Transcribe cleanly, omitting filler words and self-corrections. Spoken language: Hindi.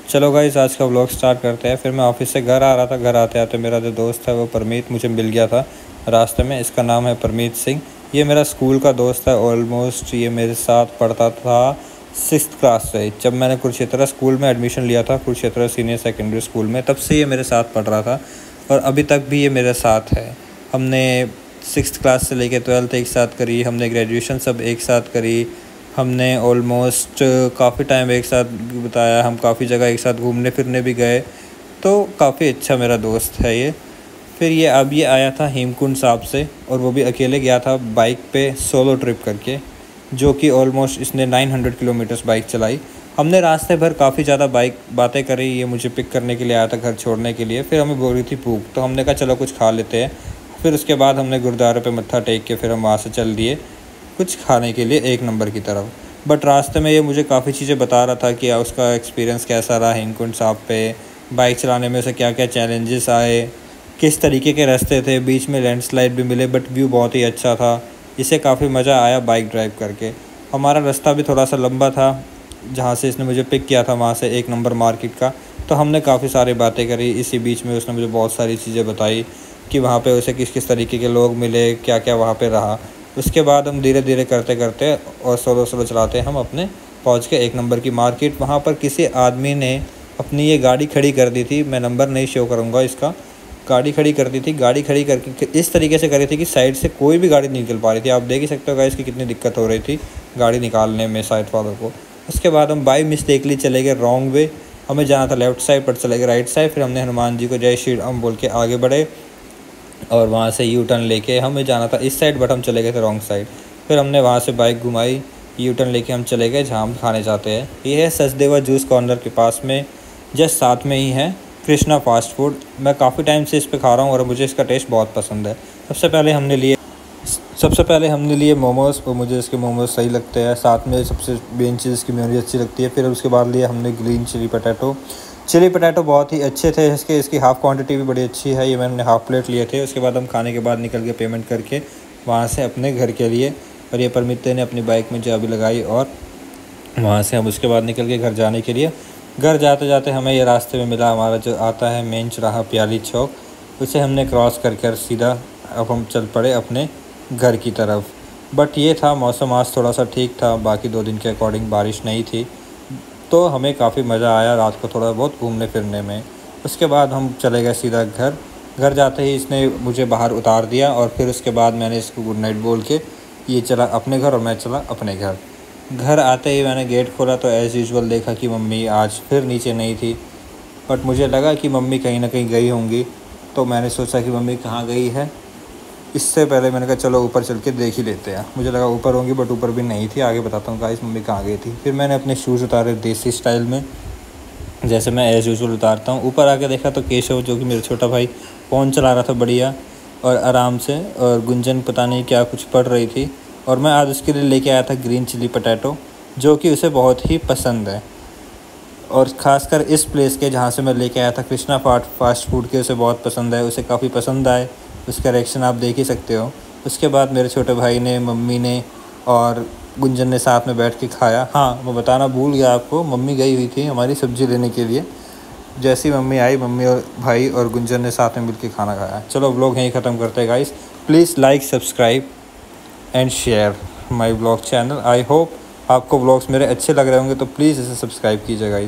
चलो गाइस, आज का व्लॉग स्टार्ट करते हैं। फिर मैं ऑफिस से घर आ रहा था। घर आते आते मेरा जो दोस्त है वो परमीत मुझे मिल गया था रास्ते में। इसका नाम है परमीत सिंह। ये मेरा स्कूल का दोस्त है। ऑलमोस्ट ये मेरे साथ पढ़ता था 6th क्लास से। जब मैंने कुरुक्षेत्र स्कूल में एडमिशन लिया था, कुरुक्षेत्र सीनियर सेकेंडरी स्कूल में, तब से ये मेरे साथ पढ़ रहा था और अभी तक भी ये मेरे साथ है। हमने 6th क्लास से लेकर 12th एक साथ करी, हमने ग्रेजुएशन सब एक साथ करी, हमने ऑलमोस्ट काफ़ी टाइम एक साथ बिताया, हम काफ़ी जगह एक साथ घूमने फिरने भी गए। तो काफ़ी अच्छा मेरा दोस्त है ये। फिर ये आया था हेमकुंड साहब से, और वो भी अकेले गया था बाइक पे सोलो ट्रिप करके, जो कि ऑलमोस्ट इसने 900 किलोमीटर्स बाइक चलाई। हमने रास्ते भर काफ़ी ज़्यादा बातें करी। ये मुझे पिक करने के लिए आया था, घर छोड़ने के लिए। फिर हमें बोल रही थी भूख, तो हमने कहा चलो कुछ खा लेते हैं। फिर उसके बाद हमने गुरुद्वारे पे मत्था टेक के फिर हम वहाँ से चल दिए कुछ खाने के लिए एक नंबर की तरफ। बट रास्ते में ये मुझे काफ़ी चीज़ें बता रहा था कि उसका एक्सपीरियंस कैसा रहा हेमकुंड साहब पे, बाइक चलाने में उसे क्या क्या चैलेंजेस आए, किस तरीके के रास्ते थे, बीच में लैंडस्लाइड भी मिले बट व्यू बहुत ही अच्छा था। इसे काफ़ी मज़ा आया बाइक ड्राइव करके। हमारा रास्ता भी थोड़ा सा लंबा था, जहाँ से इसने मुझे पिक किया था वहाँ से एक नंबर मार्केट का। तो हमने काफ़ी सारी बातें करी। इसी बीच में उसने मुझे बहुत सारी चीज़ें बताई कि वहाँ पे उसे किस किस तरीके के लोग मिले, क्या क्या वहाँ पे रहा। उसके बाद हम धीरे धीरे करते करते और स्लो चलाते हम अपने पहुँच के एक नंबर की मार्केट। वहाँ पर किसी आदमी ने अपनी ये गाड़ी खड़ी कर दी थी। मैं नंबर नहीं शो करूँगा इसका। गाड़ी खड़ी कर दी थी। गाड़ी खड़ी करके इस तरीके से करी थी कि साइड से कोई भी गाड़ी नहीं निकल पा रही थी। आप देख ही सकते हो गाइस, इसकी कितनी दिक्कत हो रही थी गाड़ी निकालने में साइड वालों को। उसके बाद हम बाई मिस्टेकली चले गए रॉन्ग वे। हमें जाना था लेफ़्ट साइड पर चले गए राइट साइड। फिर हमने हनुमान जी को जय श्री राम बोल के आगे बढ़े और वहाँ से यू टर्न लेके हमें जाना था इस साइड, बट हम चले गए थे रॉन्ग साइड। फिर हमने वहाँ से बाइक घुमाई, यू टर्न लेके हम चले गए जहाँ हम खाने जाते हैं। ये है सचदेवा जूस कॉर्नर के पास में, जस्ट साथ में ही है कृष्णा फास्ट फूड। मैं काफ़ी टाइम से इस पे खा रहा हूँ और मुझे इसका टेस्ट बहुत पसंद है। सबसे पहले हमने लिए मोमोज़, और मुझे इसके मोमोज़ सही लगते हैं। साथ में सबसे मेन चीज़ इसकी मेयोनीज अच्छी लगती है। फिर उसके बाद लिए हमने ग्रीन चिली पटैटो बहुत ही अच्छे थे। इसकी हाफ़ क्वांटिटी भी बड़ी अच्छी है। ये मैंने हाफ़ प्लेट लिए थे। उसके बाद हम खाने के बाद निकल के पेमेंट करके वहाँ से अपने घर के लिए, और ये परमित ने अपनी बाइक में चाबी लगाई और वहाँ से हम उसके बाद निकल के घर जाने के लिए। घर जाते जाते हमें ये रास्ते में मिला हमारा जो आता है मेन चौराहा प्याली चौक। उसे हमने क्रॉस कर सीधा अब हम चल पड़े अपने घर की तरफ। बट ये था मौसम आज थोड़ा सा ठीक था, बाकी 2 दिन के अकॉर्डिंग बारिश नहीं थी, तो हमें काफ़ी मज़ा आया रात को थोड़ा बहुत घूमने फिरने में। उसके बाद हम चले गए सीधा घर। घर जाते ही इसने मुझे बाहर उतार दिया और फिर उसके बाद मैंने इसको गुड नाइट बोल के ये चला अपने घर और मैं चला अपने घर। घर आते ही मैंने गेट खोला तो एज़ यूजुअल देखा कि मम्मी आज फिर नीचे नहीं थी। बट मुझे लगा कि मम्मी कहीं ना कहीं गई होंगी, तो मैंने सोचा कि मम्मी कहाँ गई है। इससे पहले मैंने कहा चलो ऊपर चल के देख ही लेते हैं। मुझे लगा ऊपर होंगी, बट ऊपर भी नहीं थी। आगे बताता हूँ गाइस मम्मी कहाँ गई थी। फिर मैंने अपने शूज़ उतारे देसी स्टाइल में, जैसे मैं एज़ यूजुअल उतारता हूँ। ऊपर आके देखा तो केशव, जो कि मेरा छोटा भाई, फ़ोन चला रहा था बढ़िया और आराम से, और गुंजन पता नहीं क्या कुछ पढ़ रही थी। और मैं आज उसके लिए लेके आया था ग्रीन चिली पटैटो, जो कि उसे बहुत ही पसंद है। और ख़ासकर इस प्लेस के जहाँ से मैं लेके आया था कृष्णा फास्ट फूड के, उसे बहुत पसंद है। उसे काफ़ी पसंद आए, उसका रिएक्शन आप देख ही सकते हो। उसके बाद मेरे छोटे भाई ने, मम्मी ने और गुंजन ने साथ में बैठ के खाया। हाँ, मैं बताना भूल गया आपको, मम्मी गई हुई थी हमारी सब्ज़ी लेने के लिए। जैसी मम्मी आई, मम्मी और भाई और गुंजन ने साथ में मिल के खाना खाया। चलो व्लॉग यहीं ख़त्म करते हैं guys. Please like, subscribe and share my vlog channel. I hope आपको व्लॉग्स मेरे अच्छे लग रहे होंगे, तो प्लीज़ इसे सब्सक्राइब कीजिएगा।